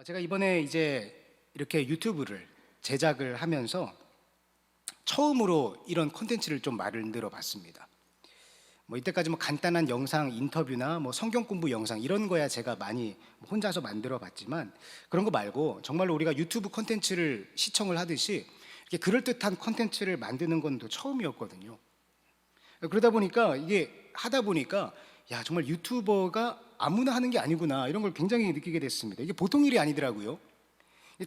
제가 이번에 이제 이렇게 유튜브를 제작을 하면서 처음으로 이런 콘텐츠를 좀 만들어 봤습니다. 이때까지 간단한 영상 인터뷰나 성경 공부 영상 이런 거야 제가 많이 혼자서 만들어 봤지만, 그런 거 말고 정말로 우리가 유튜브 콘텐츠를 시청을 하듯이 이렇게 그럴듯한 콘텐츠를 만드는 건 또 처음이었거든요. 그러다 보니까 이게 하다 보니까 야, 정말 유튜버가 아무나 하는 게 아니구나, 이런 걸 굉장히 느끼게 됐습니다. 이게 보통 일이 아니더라고요.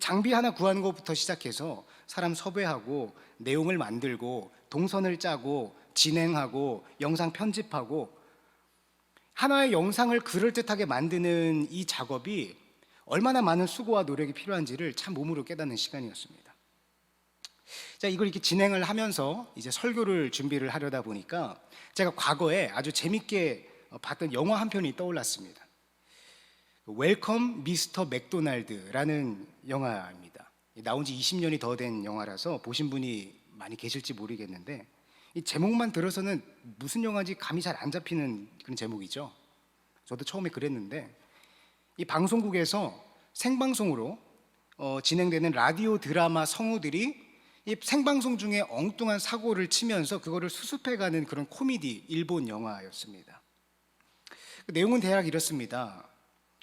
장비 하나 구하는 것부터 시작해서 사람 섭외하고 내용을 만들고 동선을 짜고 진행하고 영상 편집하고 하나의 영상을 그럴듯하게 만드는 이 작업이 얼마나 많은 수고와 노력이 필요한지를 참 몸으로 깨닫는 시간이었습니다. 자, 이걸 이렇게 진행을 하면서 이제 설교를 준비를 하려다 보니까 제가 과거에 아주 재밌게 봤던 영화 한 편이 떠올랐습니다. 웰컴 미스터 맥도날드라는 영화입니다. 나온 지 20년이 더 된 영화라서 보신 분이 많이 계실지 모르겠는데, 이 제목만 들어서는 무슨 영화인지 감이 잘 안 잡히는 그런 제목이죠. 저도 처음에 그랬는데, 이 방송국에서 생방송으로 진행되는 라디오 드라마 성우들이 이 생방송 중에 엉뚱한 사고를 치면서 그거를 수습해가는 그런 코미디 일본 영화였습니다. 그 내용은 대략 이렇습니다.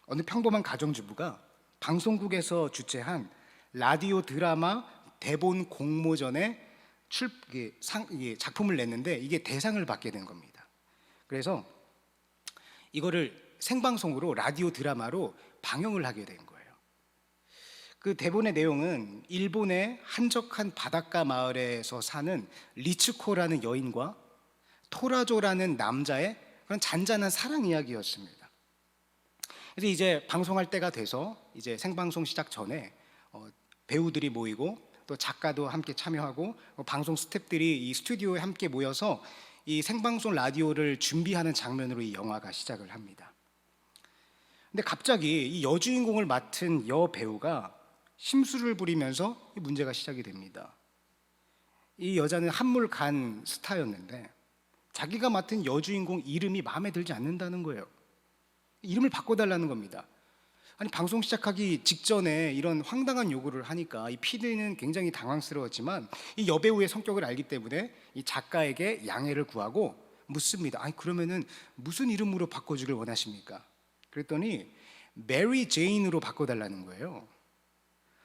어느 평범한 가정주부가 방송국에서 주최한 라디오 드라마 대본 공모전에 작품을 냈는데 이게 대상을 받게 된 겁니다. 그래서 이거를 생방송으로 라디오 드라마로 방영을 하게 된 거예요. 그 대본의 내용은 일본의 한적한 바닷가 마을에서 사는 리츠코라는 여인과 토라조라는 남자의 그런 잔잔한 사랑 이야기였습니다. 그래서 이제 방송할 때가 돼서 이제 생방송 시작 전에 배우들이 모이고 또 작가도 함께 참여하고 방송 스태프들이 이 스튜디오에 함께 모여서 이 생방송 라디오를 준비하는 장면으로 이 영화가 시작을 합니다. 근데 갑자기 이 여주인공을 맡은 여배우가 심술을 부리면서 문제가 시작이 됩니다. 이 여자는 한물 간 스타였는데 자기가 맡은 여주인공 이름이 마음에 들지 않는다는 거예요. 이름을 바꿔달라는 겁니다. 아니, 방송 시작하기 직전에 이런 황당한 요구를 하니까 이 PD는 굉장히 당황스러웠지만 이 여배우의 성격을 알기 때문에 이 작가에게 양해를 구하고 묻습니다. 아니, 그러면은 무슨 이름으로 바꿔주길 원하십니까? 그랬더니 메리 제인으로 바꿔달라는 거예요.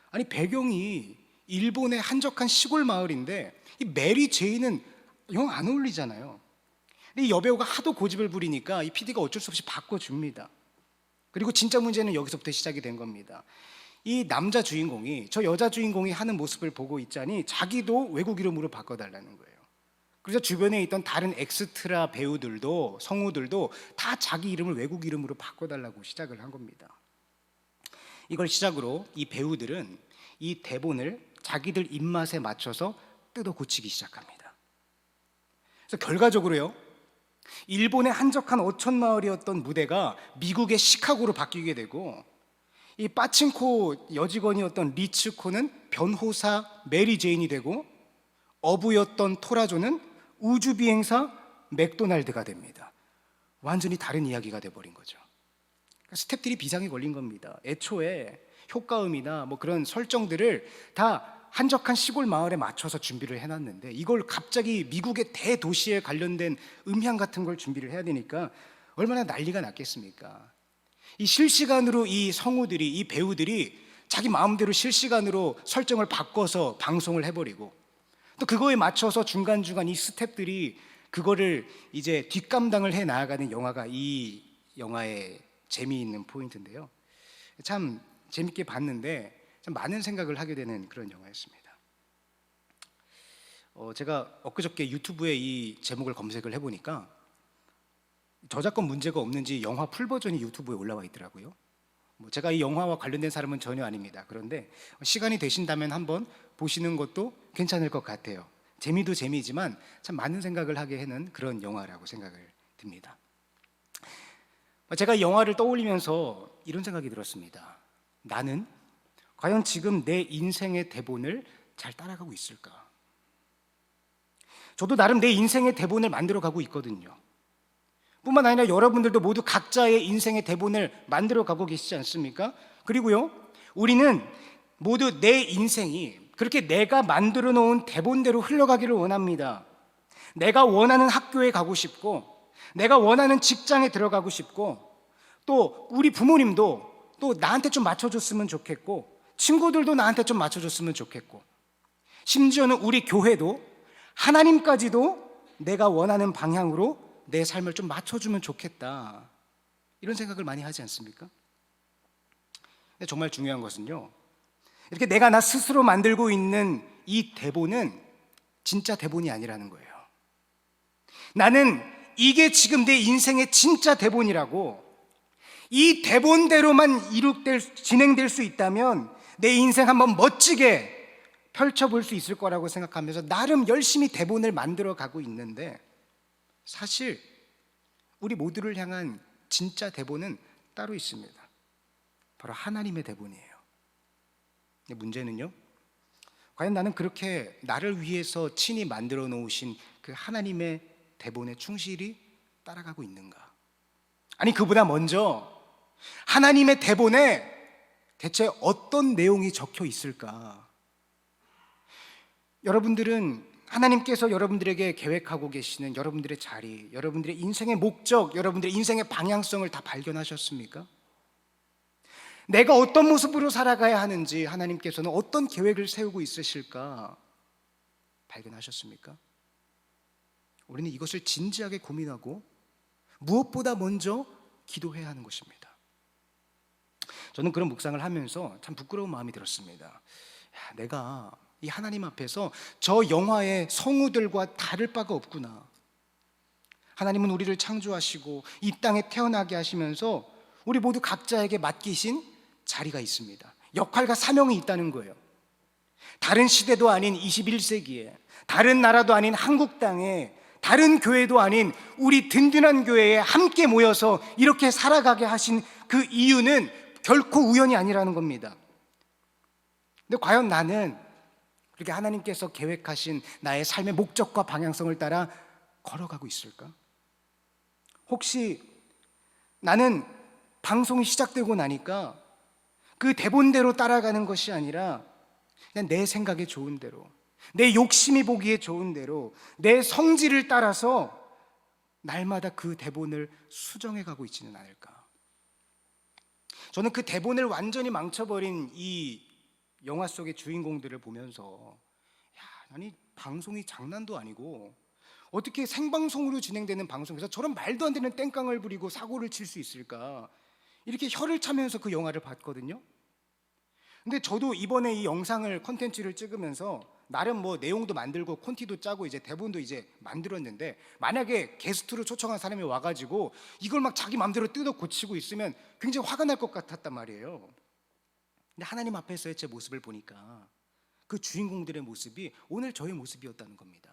아니, 배경이 일본의 한적한 시골 마을인데 이 메리 제인은 영 안 어울리잖아요. 이 여배우가 하도 고집을 부리니까 이 PD가 어쩔 수 없이 바꿔줍니다. 그리고 진짜 문제는 여기서부터 시작이 된 겁니다. 이 남자 주인공이 저 여자 주인공이 하는 모습을 보고 있자니 자기도 외국 이름으로 바꿔달라는 거예요. 그래서 주변에 있던 다른 엑스트라 배우들도 성우들도 다 자기 이름을 외국 이름으로 바꿔달라고 시작을 한 겁니다. 이걸 시작으로 이 배우들은 이 대본을 자기들 입맛에 맞춰서 뜯어 고치기 시작합니다. 그래서 결과적으로요, 일본의 한적한 어촌 마을이었던 무대가 미국의 시카고로 바뀌게 되고, 이 빠친코 여직원이었던 리츠코는 변호사 메리 제인이 되고, 어부였던 토라조는 우주비행사 맥도날드가 됩니다. 완전히 다른 이야기가 돼버린 거죠. 스태프들이 비상이 걸린 겁니다. 애초에 효과음이나 그런 설정들을 다 한적한 시골 마을에 맞춰서 준비를 해놨는데 이걸 갑자기 미국의 대도시에 관련된 음향 같은 걸 준비를 해야 되니까 얼마나 난리가 났겠습니까? 이 실시간으로 이 성우들이, 이 배우들이 자기 마음대로 실시간으로 설정을 바꿔서 방송을 해버리고, 또 그거에 맞춰서 중간중간 이 스태프들이 그거를 이제 뒷감당을 해 나아가는 영화가 이 영화의 재미있는 포인트인데요. 참 재밌게 봤는데 참 많은 생각을 하게 되는 그런 영화였습니다. 제가 엊그저께 유튜브에 이 제목을 검색을 해보니까 저작권 문제가 없는지 영화 풀버전이 유튜브에 올라와 있더라고요. 제가 이 영화와 관련된 사람은 전혀 아닙니다. 그런데 시간이 되신다면 한번 보시는 것도 괜찮을 것 같아요. 재미도 재미지만 참 많은 생각을 하게 하는 그런 영화라고 생각을 듭니다. 제가 이 영화를 떠올리면서 이런 생각이 들었습니다. 나는 과연 지금 내 인생의 대본을 잘 따라가고 있을까? 저도 나름 내 인생의 대본을 만들어가고 있거든요. 뿐만 아니라 여러분들도 모두 각자의 인생의 대본을 만들어가고 계시지 않습니까? 그리고요, 우리는 모두 내 인생이 그렇게 내가 만들어 놓은 대본대로 흘러가기를 원합니다. 내가 원하는 학교에 가고 싶고, 내가 원하는 직장에 들어가고 싶고, 또 우리 부모님도 또 나한테 좀 맞춰줬으면 좋겠고, 친구들도 나한테 좀 맞춰줬으면 좋겠고, 심지어는 우리 교회도 하나님까지도 내가 원하는 방향으로 내 삶을 좀 맞춰주면 좋겠다, 이런 생각을 많이 하지 않습니까? 근데 정말 중요한 것은요, 이렇게 내가 나 스스로 만들고 있는 이 대본은 진짜 대본이 아니라는 거예요. 나는 이게 지금 내 인생의 진짜 대본이라고, 이 대본대로만 진행될 수 있다면 내 인생 한번 멋지게 펼쳐볼 수 있을 거라고 생각하면서 나름 열심히 대본을 만들어 가고 있는데, 사실 우리 모두를 향한 진짜 대본은 따로 있습니다. 바로 하나님의 대본이에요. 근데 문제는요, 과연 나는 그렇게 나를 위해서 친히 만들어 놓으신 그 하나님의 대본에 충실히 따라가고 있는가? 아니, 그보다 먼저 하나님의 대본에 대체 어떤 내용이 적혀 있을까? 여러분들은 하나님께서 여러분들에게 계획하고 계시는 여러분들의 자리, 여러분들의 인생의 목적, 여러분들의 인생의 방향성을 다 발견하셨습니까? 내가 어떤 모습으로 살아가야 하는지, 하나님께서는 어떤 계획을 세우고 있으실까 발견하셨습니까? 우리는 이것을 진지하게 고민하고 무엇보다 먼저 기도해야 하는 것입니다. 저는 그런 묵상을 하면서 참 부끄러운 마음이 들었습니다. 내가 이 하나님 앞에서 저 영화의 성우들과 다를 바가 없구나. 하나님은 우리를 창조하시고 이 땅에 태어나게 하시면서 우리 모두 각자에게 맡기신 자리가 있습니다. 역할과 사명이 있다는 거예요. 다른 시대도 아닌 21세기에, 다른 나라도 아닌 한국 땅에, 다른 교회도 아닌 우리 든든한 교회에 함께 모여서 이렇게 살아가게 하신 그 이유는 결코 우연이 아니라는 겁니다. 근데 과연 나는 그렇게 하나님께서 계획하신 나의 삶의 목적과 방향성을 따라 걸어가고 있을까? 혹시 나는 방송이 시작되고 나니까 그 대본대로 따라가는 것이 아니라 그냥 내 생각에 좋은 대로, 내 욕심이 보기에 좋은 대로, 내 성질을 따라서 날마다 그 대본을 수정해 가고 있지는 않을까? 저는 그 대본을 완전히 망쳐버린 이 영화 속의 주인공들을 보면서, 아니 방송이 장난도 아니고 어떻게 생방송으로 진행되는 방송에서 저런 말도 안 되는 땡깡을 부리고 사고를 칠 수 있을까, 이렇게 혀를 차면서 그 영화를 봤거든요. 근데 저도 이번에 이 영상을, 콘텐츠를 찍으면서 나름 뭐 내용도 만들고 콘티도 짜고 이제 대본도 이제 만들었는데, 만약에 게스트로 초청한 사람이 와가지고 이걸 막 자기 마음대로 뜯어 고치고 있으면 굉장히 화가 날 것 같았단 말이에요. 근데 하나님 앞에서의 제 모습을 보니까 그 주인공들의 모습이 오늘 저의 모습이었다는 겁니다.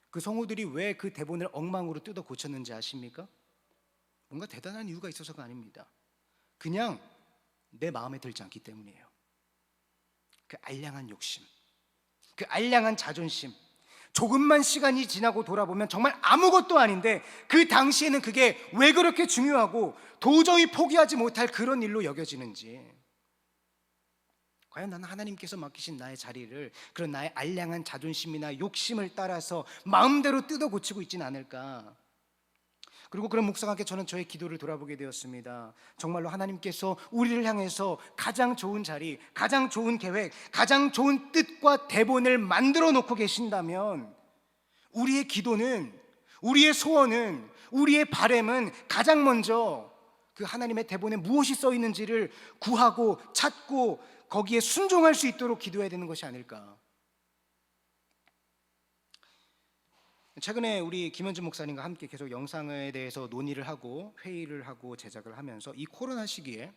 그 성우들이 왜 그 대본을 엉망으로 뜯어 고쳤는지 아십니까? 뭔가 대단한 이유가 있어서가 아닙니다. 그냥 내 마음에 들지 않기 때문이에요. 그 알량한 욕심, 그 알량한 자존심, 조금만 시간이 지나고 돌아보면 정말 아무것도 아닌데 그 당시에는 그게 왜 그렇게 중요하고 도저히 포기하지 못할 그런 일로 여겨지는지, 과연 나는 하나님께서 맡기신 나의 자리를 그런 나의 알량한 자존심이나 욕심을 따라서 마음대로 뜯어 고치고 있지는 않을까? 그리고 그런 묵상하게 저는 저의 기도를 돌아보게 되었습니다. 정말로 하나님께서 우리를 향해서 가장 좋은 자리, 가장 좋은 계획, 가장 좋은 뜻과 대본을 만들어 놓고 계신다면, 우리의 기도는, 우리의 소원은, 우리의 바람은 가장 먼저 그 하나님의 대본에 무엇이 써 있는지를 구하고 찾고 거기에 순종할 수 있도록 기도해야 되는 것이 아닐까. 최근에 우리 김현준 목사님과 함께 계속 영상에 대해서 논의를 하고 회의를 하고 제작을 하면서 이 코로나 시기에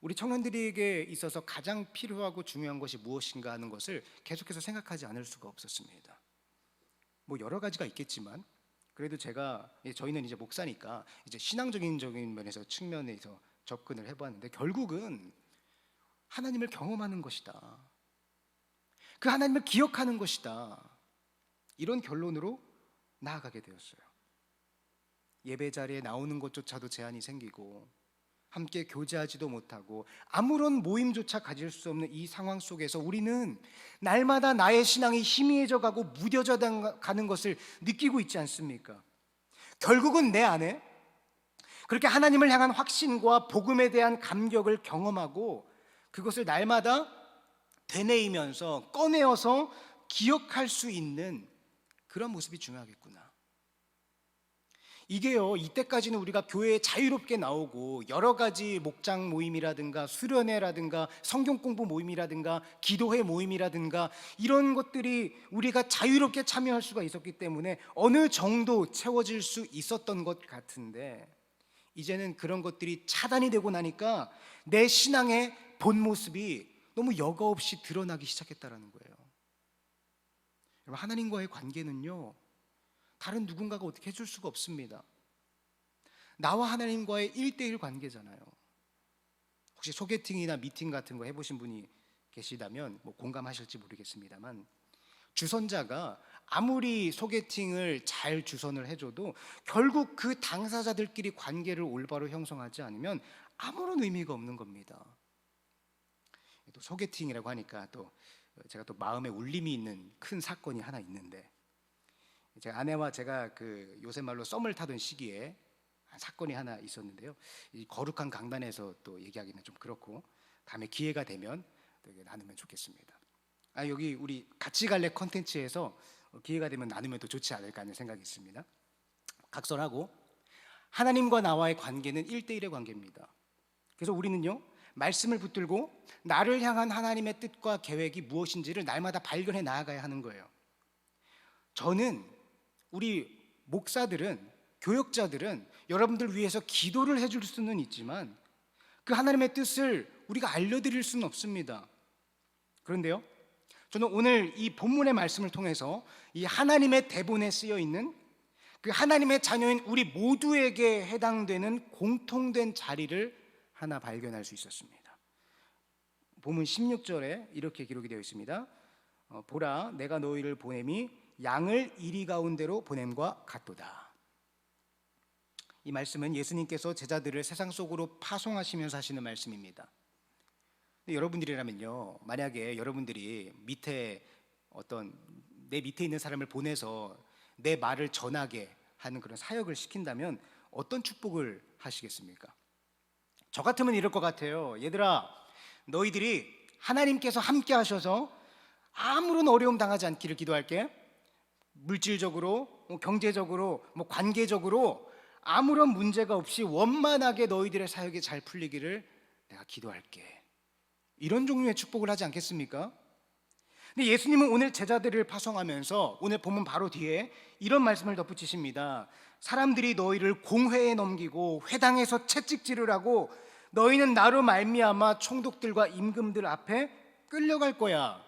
우리 청년들에게 있어서 가장 필요하고 중요한 것이 무엇인가 하는 것을 계속해서 생각하지 않을 수가 없었습니다. 뭐 여러 가지가 있겠지만 그래도 저희는 이제 목사니까 이제 신앙적인 면에서 측면에서 접근을 해봤는데, 결국은 하나님을 경험하는 것이다, 그 하나님을 기억하는 것이다, 이런 결론으로 나아가게 되었어요. 예배 자리에 나오는 것조차도 제한이 생기고, 함께 교제하지도 못하고 아무런 모임조차 가질 수 없는 이 상황 속에서 우리는 날마다 나의 신앙이 희미해져 가고 무뎌져 가는 것을 느끼고 있지 않습니까? 결국은 내 안에 그렇게 하나님을 향한 확신과 복음에 대한 감격을 경험하고 그것을 날마다 되뇌이면서 꺼내어서 기억할 수 있는 그런 모습이 중요하겠구나. 이게요, 이때까지는 우리가 교회에 자유롭게 나오고 여러 가지 목장 모임이라든가 수련회라든가 성경 공부 모임이라든가 기도회 모임이라든가 이런 것들이 우리가 자유롭게 참여할 수가 있었기 때문에 어느 정도 채워질 수 있었던 것 같은데, 이제는 그런 것들이 차단이 되고 나니까 내 신앙의 본 모습이 너무 여과 없이 드러나기 시작했다는 거예요. 여러분, 하나님과의 관계는요, 다른 누군가가 어떻게 해줄 수가 없습니다. 나와 하나님과의 1대1 관계잖아요. 혹시 소개팅이나 미팅 같은 거 해보신 분이 계시다면 뭐 공감하실지 모르겠습니다만, 주선자가 아무리 소개팅을 잘 주선을 해줘도 결국 그 당사자들끼리 관계를 올바로 형성하지 않으면 아무런 의미가 없는 겁니다. 또 소개팅이라고 하니까 또 제가 또 마음에 울림이 있는 큰 사건이 하나 있는데, 제 아내와 제가 그 요새 말로 썸을 타던 시기에 사건이 하나 있었는데요. 이 거룩한 강단에서 또 얘기하기는 좀 그렇고 다음에 기회가 되면 나누면 좋겠습니다. 여기 우리 같이 갈래 컨텐츠에서 기회가 되면 나누면 또 좋지 않을까 하는 생각이 있습니다. 각설하고, 하나님과 나와의 관계는 1대1의 관계입니다. 그래서 우리는요, 말씀을 붙들고 나를 향한 하나님의 뜻과 계획이 무엇인지를 날마다 발견해 나아가야 하는 거예요. 저는, 우리 목사들은, 교역자들은 여러분들 위해서 기도를 해줄 수는 있지만 그 하나님의 뜻을 우리가 알려드릴 수는 없습니다. 그런데요, 저는 오늘 이 본문의 말씀을 통해서 이 하나님의 대본에 쓰여 있는 그 하나님의 자녀인 우리 모두에게 해당되는 공통된 자리를 하나 발견할 수 있었습니다. 본문 16절에 이렇게 기록이 되어 있습니다. 보라, 내가 너희를 보냄이 양을 이리 가운데로 보냄과 같도다. 이 말씀은 예수님께서 제자들을 세상 속으로 파송하시면서 하시는 말씀입니다. 여러분들이라면요, 만약에 여러분들이 내 밑에 있는 사람을 보내서 내 말을 전하게 하는 그런 사역을 시킨다면 어떤 축복을 하시겠습니까? 저 같으면 이럴 것 같아요. 얘들아, 너희들이 하나님께서 함께 하셔서 아무런 어려움 당하지 않기를 기도할게. 물질적으로, 경제적으로, 관계적으로 아무런 문제가 없이 원만하게 너희들의 사역이 잘 풀리기를 내가 기도할게. 이런 종류의 축복을 하지 않겠습니까? 근데 예수님은 오늘 제자들을 파송하면서 오늘 본문 바로 뒤에 이런 말씀을 덧붙이십니다. 사람들이 너희를 공회에 넘기고 회당에서 채찍질을 하고 너희는 나로 말미암아 총독들과 임금들 앞에 끌려갈 거야.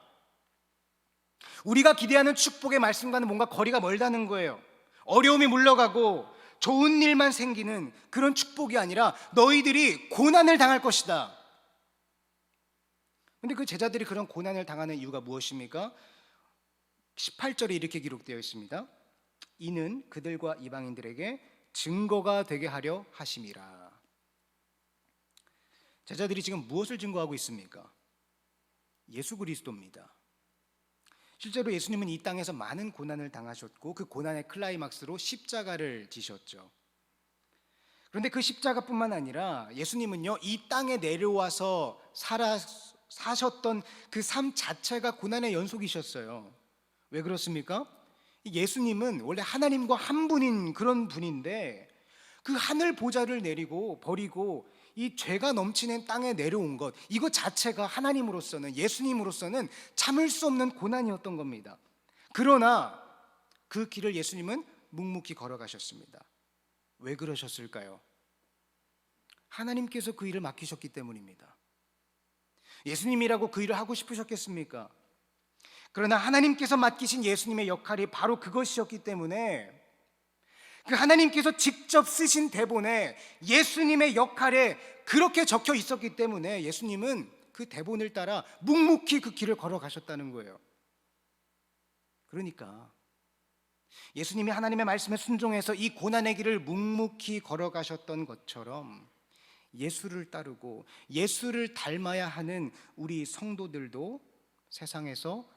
우리가 기대하는 축복의 말씀과는 뭔가 거리가 멀다는 거예요. 어려움이 물러가고 좋은 일만 생기는 그런 축복이 아니라 너희들이 고난을 당할 것이다. 근데 그 제자들이 그런 고난을 당하는 이유가 무엇입니까? 18절에 이렇게 기록되어 있습니다. 이는 그들과 이방인들에게 증거가 되게 하려 하심이라. 제자들이 지금 무엇을 증거하고 있습니까? 예수 그리스도입니다. 실제로 예수님은 이 땅에서 많은 고난을 당하셨고 그 고난의 클라이막스로 십자가를 지셨죠. 그런데 그 십자가뿐만 아니라 예수님은요, 이 땅에 내려와서 사셨던 그 삶 자체가 고난의 연속이셨어요. 왜 그렇습니까? 예수님은 원래 하나님과 한 분인 그런 분인데 그 하늘 보좌를 버리고 이 죄가 넘치는 땅에 내려온 것, 이것 자체가 하나님으로서는, 예수님으로서는 참을 수 없는 고난이었던 겁니다. 그러나 그 길을 예수님은 묵묵히 걸어가셨습니다. 왜 그러셨을까요? 하나님께서 그 일을 맡기셨기 때문입니다. 예수님이라고 그 일을 하고 싶으셨겠습니까? 그러나 하나님께서 맡기신 예수님의 역할이 바로 그것이었기 때문에 그 하나님께서 직접 쓰신 대본에 예수님의 역할에 그렇게 적혀 있었기 때문에 예수님은 그 대본을 따라 묵묵히 그 길을 걸어가셨다는 거예요. 그러니까 예수님이 하나님의 말씀에 순종해서 이 고난의 길을 묵묵히 걸어가셨던 것처럼 예수를 따르고 예수를 닮아야 하는 우리 성도들도 세상에서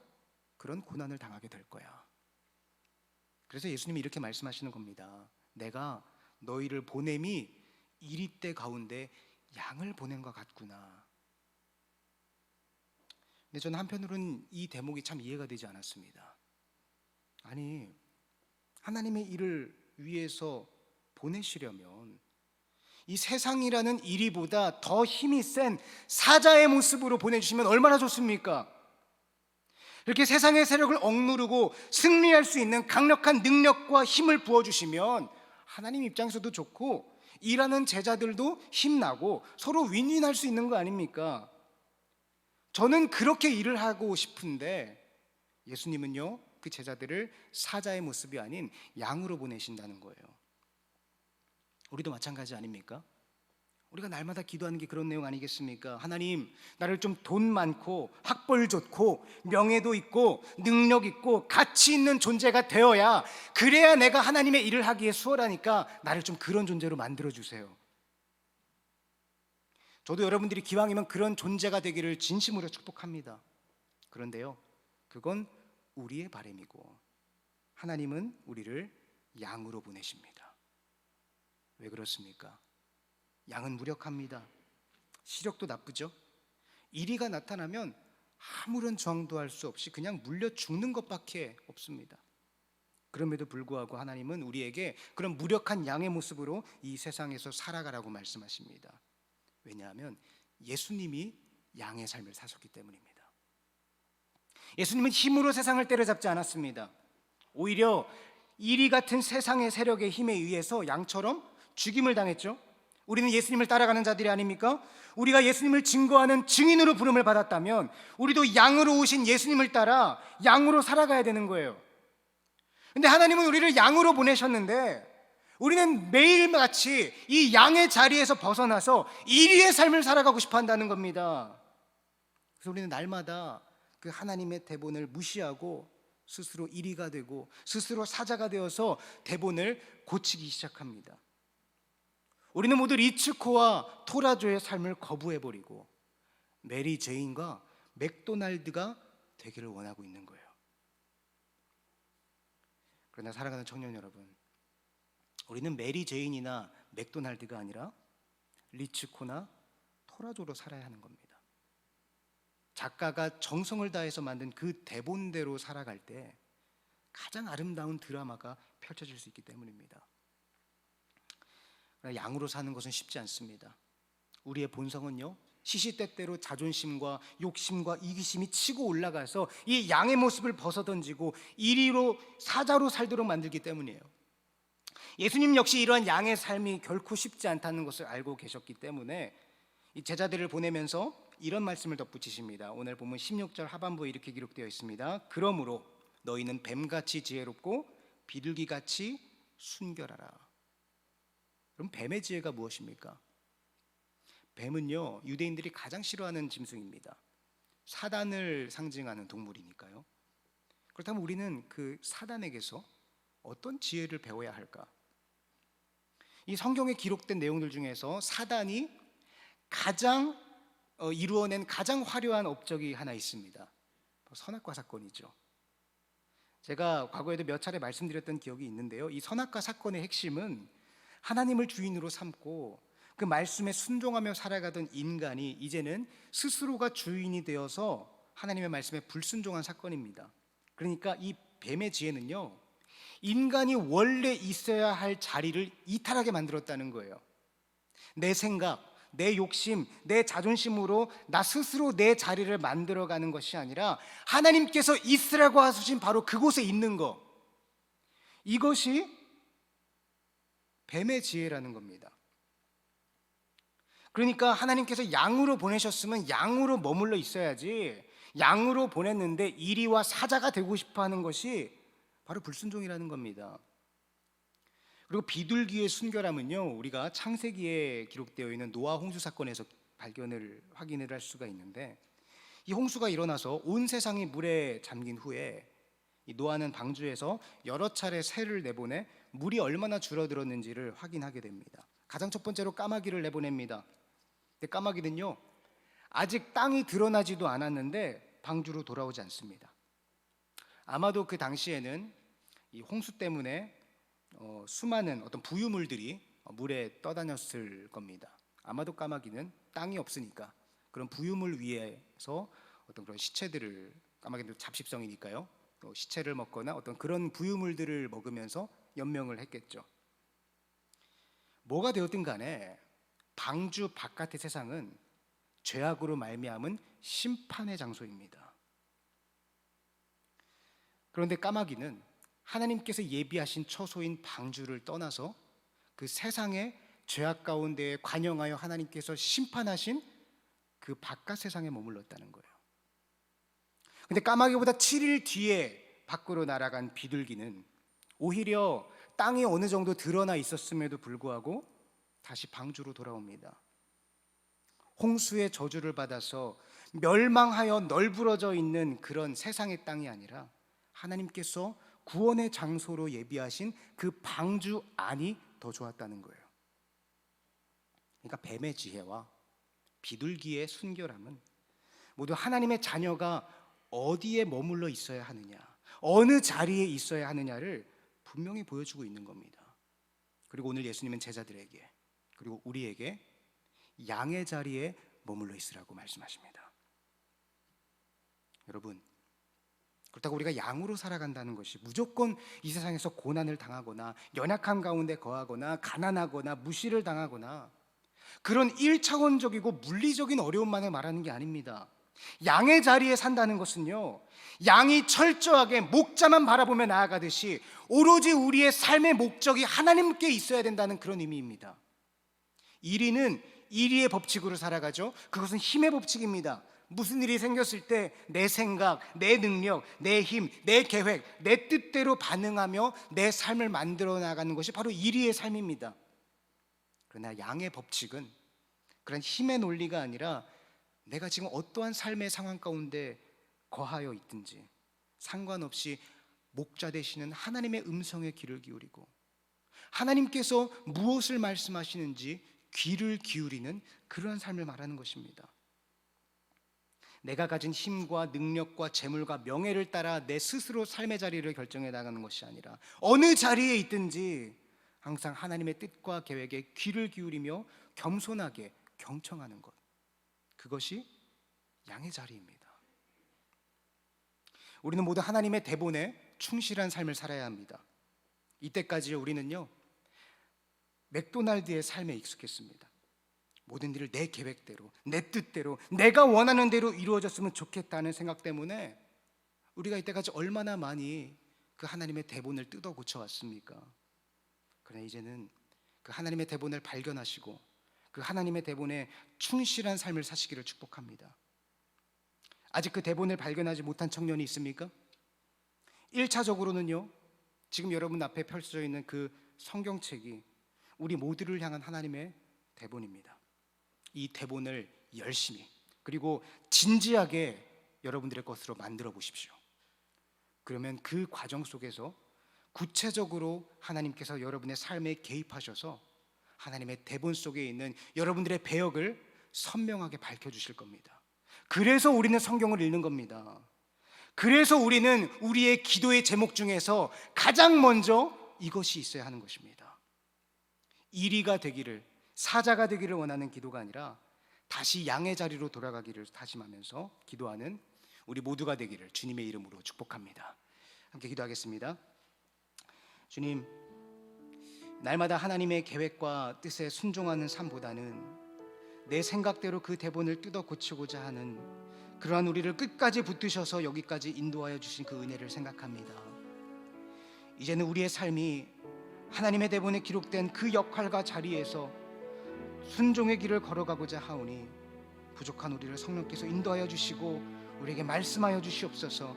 그런 고난을 당하게 될 거야. 그래서 예수님이 이렇게 말씀하시는 겁니다. 내가 너희를 보냄이 이리떼 가운데 양을 보낸 것 같구나. 근데 저는 한편으로는 이 대목이 참 이해가 되지 않았습니다. 아니, 하나님의 일을 위해서 보내시려면 이 세상이라는 이리보다 더 힘이 센 사자의 모습으로 보내주시면 얼마나 좋습니까? 이렇게 세상의 세력을 억누르고 승리할 수 있는 강력한 능력과 힘을 부어주시면 하나님 입장에서도 좋고 일하는 제자들도 힘나고 서로 윈윈할 수 있는 거 아닙니까? 저는 그렇게 일을 하고 싶은데 예수님은요, 그 제자들을 사자의 모습이 아닌 양으로 보내신다는 거예요. 우리도 마찬가지 아닙니까? 우리가 날마다 기도하는 게 그런 내용 아니겠습니까? 하나님, 나를 좀 돈 많고 학벌 좋고 명예도 있고 능력 있고 가치 있는 존재가 되어야, 그래야 내가 하나님의 일을 하기에 수월하니까 나를 좀 그런 존재로 만들어 주세요. 저도 여러분들이 기왕이면 그런 존재가 되기를 진심으로 축복합니다. 그런데요, 그건 우리의 바람이고 하나님은 우리를 양으로 보내십니다. 왜 그렇습니까? 양은 무력합니다. 시력도 나쁘죠. 이리가 나타나면 아무런 저항도 할 수 없이 그냥 물려 죽는 것밖에 없습니다. 그럼에도 불구하고 하나님은 우리에게 그런 무력한 양의 모습으로 이 세상에서 살아가라고 말씀하십니다. 왜냐하면 예수님이 양의 삶을 사셨기 때문입니다. 예수님은 힘으로 세상을 때려잡지 않았습니다. 오히려 이리 같은 세상의 세력의 힘에 의해서 양처럼 죽임을 당했죠. 우리는 예수님을 따라가는 자들이 아닙니까? 우리가 예수님을 증거하는 증인으로 부름을 받았다면 우리도 양으로 오신 예수님을 따라 양으로 살아가야 되는 거예요. 근데 하나님은 우리를 양으로 보내셨는데 우리는 매일같이 이 양의 자리에서 벗어나서 이리의 삶을 살아가고 싶어 한다는 겁니다. 그래서 우리는 날마다 그 하나님의 대본을 무시하고 스스로 이리가 되고 스스로 사자가 되어서 대본을 고치기 시작합니다. 우리는 모두 리츠코와 토라조의 삶을 거부해버리고 메리 제인과 맥도날드가 되기를 원하고 있는 거예요. 그러나 사랑하는 청년 여러분, 우리는 메리 제인이나 맥도날드가 아니라 리츠코나 토라조로 살아야 하는 겁니다. 작가가 정성을 다해서 만든 그 대본대로 살아갈 때 가장 아름다운 드라마가 펼쳐질 수 있기 때문입니다. 양으로 사는 것은 쉽지 않습니다. 우리의 본성은요, 시시때때로 자존심과 욕심과 이기심이 치고 올라가서 이 양의 모습을 벗어던지고 이리로 사자로 살도록 만들기 때문이에요. 예수님 역시 이러한 양의 삶이 결코 쉽지 않다는 것을 알고 계셨기 때문에 이 제자들을 보내면서 이런 말씀을 덧붙이십니다. 오늘 보면 16절 하반부에 이렇게 기록되어 있습니다. 그러므로 너희는 뱀같이 지혜롭고 비둘기같이 순결하라. 그럼 뱀의 지혜가 무엇입니까? 뱀은요, 유대인들이 가장 싫어하는 짐승입니다. 사단을 상징하는 동물이니까요. 그렇다면 우리는 그 사단에게서 어떤 지혜를 배워야 할까? 이 성경에 기록된 내용들 중에서 사단이 가장 이루어낸 가장 화려한 업적이 하나 있습니다. 선악과 사건이죠. 제가 과거에도 몇 차례 말씀드렸던 기억이 있는데요, 이 선악과 사건의 핵심은 하나님을 주인으로 삼고 그 말씀에 순종하며 살아가던 인간이 이제는 스스로가 주인이 되어서 하나님의 말씀에 불순종한 사건입니다. 그러니까 이 뱀의 지혜는요, 인간이 원래 있어야 할 자리를 이탈하게 만들었다는 거예요. 내 생각, 내 욕심, 내 자존심으로 나 스스로 내 자리를 만들어가는 것이 아니라 하나님께서 있으라고 하신 바로 그곳에 있는 것, 이것이 뱀의 지혜라는 겁니다. 그러니까 하나님께서 양으로 보내셨으면 양으로 머물러 있어야지, 양으로 보냈는데 이리와 사자가 되고 싶어하는 것이 바로 불순종이라는 겁니다. 그리고 비둘기의 순결함은요, 우리가 창세기에 기록되어 있는 노아 홍수 사건에서 확인을 할 수가 있는데, 이 홍수가 일어나서 온 세상이 물에 잠긴 후에 이 노아는 방주에서 여러 차례 새를 내보내 물이 얼마나 줄어들었는지를 확인하게 됩니다. 가장 첫 번째로 까마귀를 내보냅니다. 근데 까마귀는요, 아직 땅이 드러나지도 않았는데 방주로 돌아오지 않습니다. 아마도 그 당시에는 이 홍수 때문에 수많은 어떤 부유물들이 물에 떠다녔을 겁니다. 아마도 까마귀는 땅이 없으니까 그런 부유물 위에서 어떤 그런 시체들을, 까마귀는 잡식성이니까요, 시체를 먹거나 어떤 그런 부유물들을 먹으면서 연명을 했겠죠. 뭐가 되었든 간에 방주 바깥의 세상은 죄악으로 말미암은 심판의 장소입니다. 그런데 까마귀는 하나님께서 예비하신 처소인 방주를 떠나서 그 세상의 죄악 가운데 관영하여 하나님께서 심판하신 그 바깥 세상에 머물렀다는 거예요. 근데 까마귀보다 7일 뒤에 밖으로 날아간 비둘기는 오히려 땅이 어느 정도 드러나 있었음에도 불구하고 다시 방주로 돌아옵니다. 홍수의 저주를 받아서 멸망하여 널브러져 있는 그런 세상의 땅이 아니라 하나님께서 구원의 장소로 예비하신 그 방주 안이 더 좋았다는 거예요. 그러니까 뱀의 지혜와 비둘기의 순결함은 모두 하나님의 자녀가 어디에 머물러 있어야 하느냐, 어느 자리에 있어야 하느냐를 분명히 보여주고 있는 겁니다. 그리고 오늘 예수님은 제자들에게, 그리고 우리에게 양의 자리에 머물러 있으라고 말씀하십니다. 여러분, 그렇다고 우리가 양으로 살아간다는 것이 무조건 이 세상에서 고난을 당하거나 연약함 가운데 거하거나 가난하거나 무시를 당하거나 그런 1차원적이고 물리적인 어려움만을 말하는 게 아닙니다. 양의 자리에 산다는 것은요, 양이 철저하게 목자만 바라보며 나아가듯이 오로지 우리의 삶의 목적이 하나님께 있어야 된다는 그런 의미입니다. 이리는 이리의 법칙으로 살아가죠. 그것은 힘의 법칙입니다. 무슨 일이 생겼을 때 내 생각, 내 능력, 내 힘, 내 계획, 내 뜻대로 반응하며 내 삶을 만들어 나가는 것이 바로 이리의 삶입니다. 그러나 양의 법칙은 그런 힘의 논리가 아니라 내가 지금 어떠한 삶의 상황 가운데 거하여 있든지 상관없이 목자 되시는 하나님의 음성에 귀를 기울이고 하나님께서 무엇을 말씀하시는지 귀를 기울이는 그러한 삶을 말하는 것입니다. 내가 가진 힘과 능력과 재물과 명예를 따라 내 스스로 삶의 자리를 결정해 나가는 것이 아니라 어느 자리에 있든지 항상 하나님의 뜻과 계획에 귀를 기울이며 겸손하게 경청하는 것, 그것이 양의 자리입니다. 우리는 모두 하나님의 대본에 충실한 삶을 살아야 합니다. 이때까지 우리는요, 맥도날드의 삶에 익숙했습니다. 모든 일을 내 계획대로, 내 뜻대로, 내가 원하는 대로 이루어졌으면 좋겠다는 생각 때문에 우리가 이때까지 얼마나 많이 그 하나님의 대본을 뜯어 고쳐왔습니까? 그러나 이제는 그 하나님의 대본을 발견하시고 그 하나님의 대본에 충실한 삶을 사시기를 축복합니다. 아직 그 대본을 발견하지 못한 청년이 있습니까? 1차적으로는요, 지금 여러분 앞에 펼쳐져 있는 그 성경책이 우리 모두를 향한 하나님의 대본입니다. 이 대본을 열심히 그리고 진지하게 여러분들의 것으로 만들어 보십시오. 그러면 그 과정 속에서 구체적으로 하나님께서 여러분의 삶에 개입하셔서 하나님의 대본 속에 있는 여러분들의 배역을 선명하게 밝혀주실 겁니다. 그래서 우리는 성경을 읽는 겁니다. 그래서 우리는 우리의 기도의 제목 중에서 가장 먼저 이것이 있어야 하는 것입니다. 이리가 되기를, 사자가 되기를 원하는 기도가 아니라 다시 양의 자리로 돌아가기를 다짐하면서 기도하는 우리 모두가 되기를 주님의 이름으로 축복합니다. 함께 기도하겠습니다. 주님, 날마다 하나님의 계획과 뜻에 순종하는 삶보다는 내 생각대로 그 대본을 뜯어 고치고자 하는 그러한 우리를 끝까지 붙드셔서 여기까지 인도하여 주신 그 은혜를 생각합니다. 이제는 우리의 삶이 하나님의 대본에 기록된 그 역할과 자리에서 순종의 길을 걸어가고자 하오니 부족한 우리를 성령께서 인도하여 주시고 우리에게 말씀하여 주시옵소서.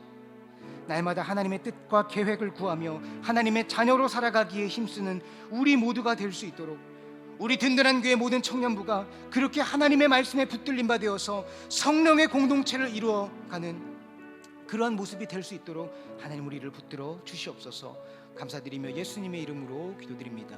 날마다 하나님의 뜻과 계획을 구하며 하나님의 자녀로 살아가기에 힘쓰는 우리 모두가 될 수 있도록 우리 든든한 교회 모든 청년부가 그렇게 하나님의 말씀에 붙들림 바 되어서 성령의 공동체를 이루어가는 그러한 모습이 될 수 있도록 하나님 우리를 붙들어 주시옵소서. 감사드리며 예수님의 이름으로 기도드립니다.